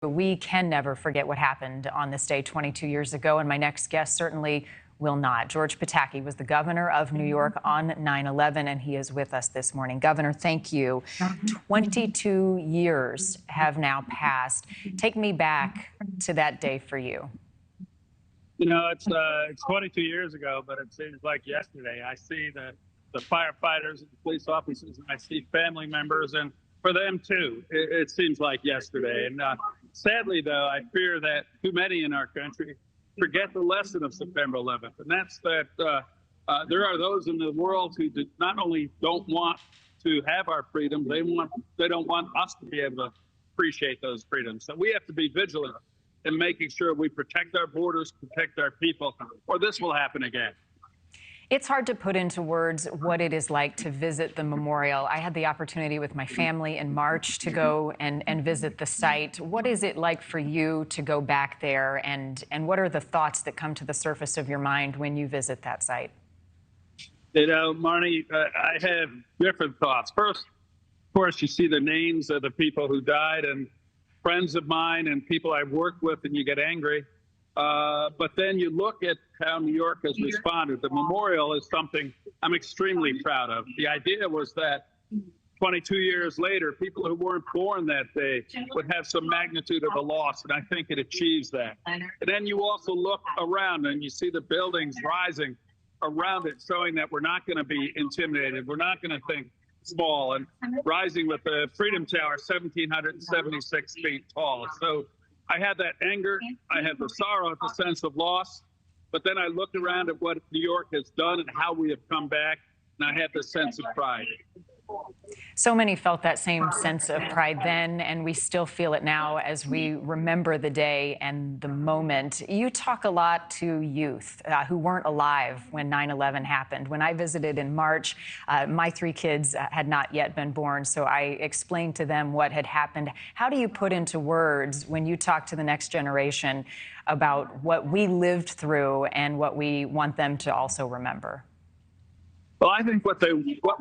We can never forget what happened on this day 22 years ago, and my next guest certainly will not. George Pataki was the governor of New York on 9/11, and he is with us this morning. Governor, thank you. 22 years have now passed. Take me back to that day for you. You know, it's 22 years ago, but it seems like yesterday. I see the firefighters and the police officers, and I see family members, and for them too, it seems like yesterday. And sadly, though, I fear that too many in our country forget the lesson of September 11th, and that's that there are those in the world who not only don't want to have our freedom, they don't want us to be able to appreciate those freedoms. So we have to be vigilant in making sure we protect our borders, protect our people, or this will happen again. It's hard to put into words what it is like to visit the memorial. I had the opportunity with my family in March to go and visit the site. What is it like for you to go back there, and what are the thoughts that come to the surface of your mind when you visit that site? You know, Marni, I have different thoughts. First, of course, you see the names of the people who died and friends of mine and people I've worked with, and you get angry. But then you look at how New York has responded. The memorial is something I'm extremely proud of. The idea was that 22 years later, people who weren't born that day would have some magnitude of a loss, and I think it achieves that. And then you also look around and you see the buildings rising around it, showing that we're not going to be intimidated. We're not going to think small, and rising with the Freedom Tower, 1,776 feet tall. So I had that anger, I had the sorrow, the sense of loss, but then I looked around at what New York has done and how we have come back, and I had the sense of pride. So many felt that same sense of pride then, and we still feel it now as we remember the day and the moment. You talk a lot to youth who weren't alive when 9/11 happened. When I visited in March, my 3 kids had not yet been born, so I explained to them what had happened. How do you put into words when you talk to the next generation about what we lived through and what we want them to also remember? Well, I think what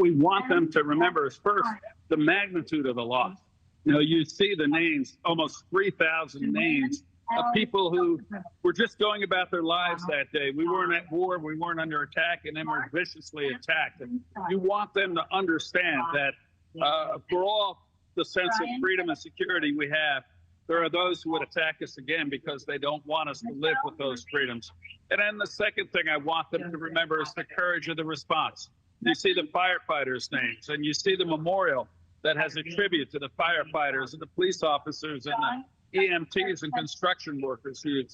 we want them to remember is first the magnitude of the loss. You know, you see the names, almost 3,000 names of people who were just going about their lives that day. We weren't at war, we weren't under attack, and then we're viciously attacked. And you want them to understand that for all the sense of freedom and security we have, there are those who would attack us again because they don't want us to live with those freedoms. And then the second thing I want them to remember is the courage of the response. You see the firefighters' names, and you see the memorial that has a tribute to the firefighters and the police officers and the EMTs and construction workers who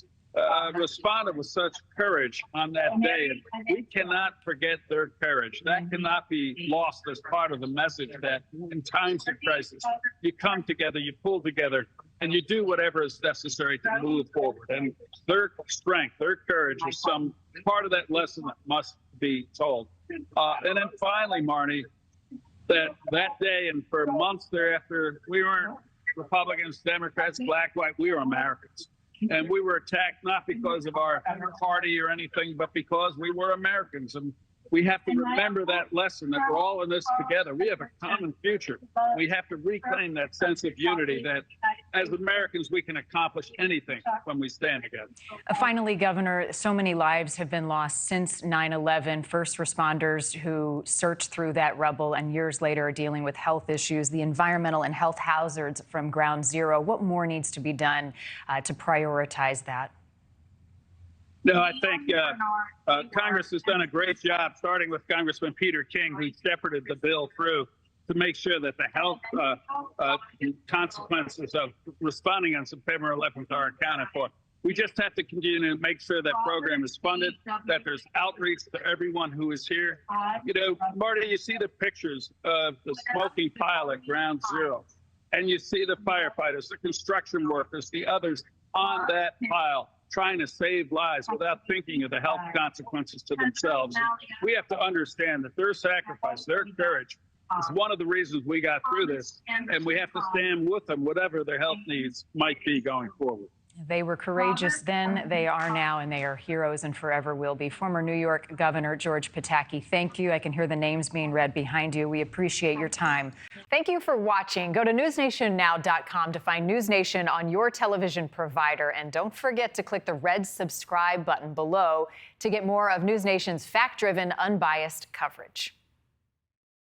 responded with such courage on that day. And we cannot forget their courage. That cannot be lost as part of the message that in times of crisis, you come together, you pull together, and you do whatever is necessary to move forward. And their strength, their courage is some part of that lesson that must be told. And then finally, Marni, that day and for months thereafter, we weren't Republicans, Democrats, black, white, we were Americans. And we were attacked not because of our party or anything, but because we were Americans. And we have to remember that lesson, that we're all in this together. We have a common future. We have to reclaim that sense of unity, that as Americans, we can accomplish anything when we stand together. Finally, Governor, so many lives have been lost since 9/11. First responders who searched through that rubble and years later are dealing with health issues, the environmental and health hazards from ground zero. What more needs to be done to prioritize that? No, I think Congress has done a great job, starting with Congressman Peter King, who shepherded the bill through to make sure that the health consequences of responding on September 11th are accounted for. We just have to continue to make sure that program is funded, that there's outreach to everyone who is here. You know, Marty, you see the pictures of the smoking pile at ground zero, and you see the firefighters, the construction workers, the others on that pile, trying to save lives without thinking of the health consequences to themselves. And we have to understand that their sacrifice, their courage is one of the reasons we got through this, and we have to stand with them, whatever their health needs might be going forward. They were courageous then, they are now, and they are heroes and forever will be. Former New York Governor George Pataki, thank you. I can hear the names being read behind you. We appreciate your time. Thank you for watching. Go to newsnationnow.com to find News Nation on your television provider. And don't forget to click the red subscribe button below to get more of News Nation's fact-driven, unbiased coverage.